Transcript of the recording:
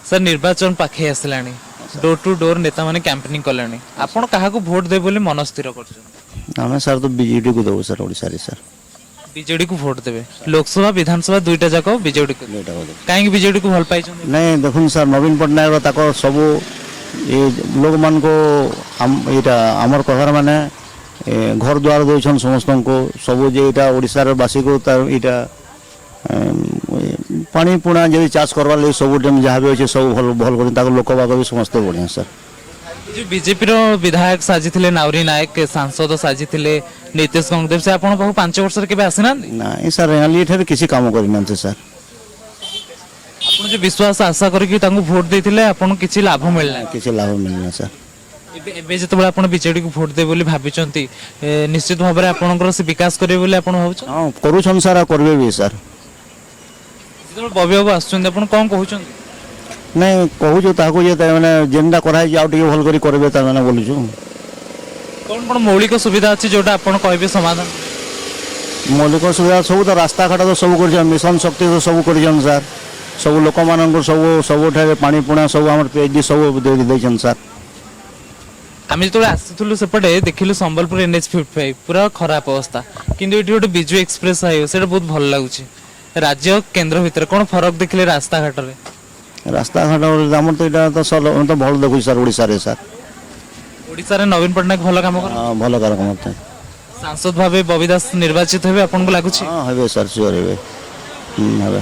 Sir निर्वाचन पाखे आसलानी door to door नेता माने कैंपेनिंग कलानी आपण काहाकू भोट दे बोली मन स्थिर करछन आम सर तो बीजेडी को देव सर ओडिशा रे सर बीजेडी को भोट देबे लोकसभा विधानसभा दुईटा जाक बीजेडी को दुईटा को देबे। काहे बीजेडी को भल पाइछन नहीं देखुन सर नवीन पटनायक ताको सब ये लोग मान को इटा आमर कहर माने घर द्वार देछन समस्त को सब जे इटा ओडिशा रे बासी को तार इटा पानी पुणा जदि चाष करवा ले सब जहाँ भी अच्छे सब भल भल कर ताको लोक बाग भी समस्त बढ़िया सर जो बीजेपी रो विधायक साजिथिले नावरी नायक सांसद साजिथिले नीतीश गंगदेव से आपण बहु 5 वर्ष रे केबे आसिना ना सर रियली एठे किसी काम करिना सर आपण जो विश्वास आशा करके तांको वोट देथिले आपण किछि लाभ मिलला किसी लाभ मिलना सर एबे जतबे आपण बीजेडी को वोट दे बोली भाबिचंती निश्चित भाव रे आपणकर से विकास करे बोली आपण भाबुछ हां करूछन सर करबे भी सर जतबे बबी बाबू आछुन आपण कोन कहउछन नहीं कहूँ ताको ये मैंने जेनटा कराई जाओ टिके भल करी करबे ता मैंने बोलुछु कोन कोन मौलिक सुविधा अछि जोटा आपण कहबे समाधान मौलिक सुविधा सब तो रास्ता घाट तो सब कर मिशन शक्ति तो सब कर सर सब लोक मान सब सब पानी पुणा सब आम पीएचडी सब देछन सर आम जो आसुलु सेपटे देखिलु संबलपुर NH55 पूरा खराब अवस्था किंतु एटी गोटे बिजु एक्सप्रेस हाईवे से बहुत भल लगुच राज्य केंद्र भितर कौन फरक देखिले रास्ता घाट रे रास्ता घाट आम तो यहाँ तो सब तो भल देखु सर ओडिशा रे सर ओडिशा रे नवीन पटनायक भल काम कर भल कार करते सांसद भावे बबी दास निर्वाचित हेबे आपन को लागुची हां हेबे सर सियोर हेबे हेबे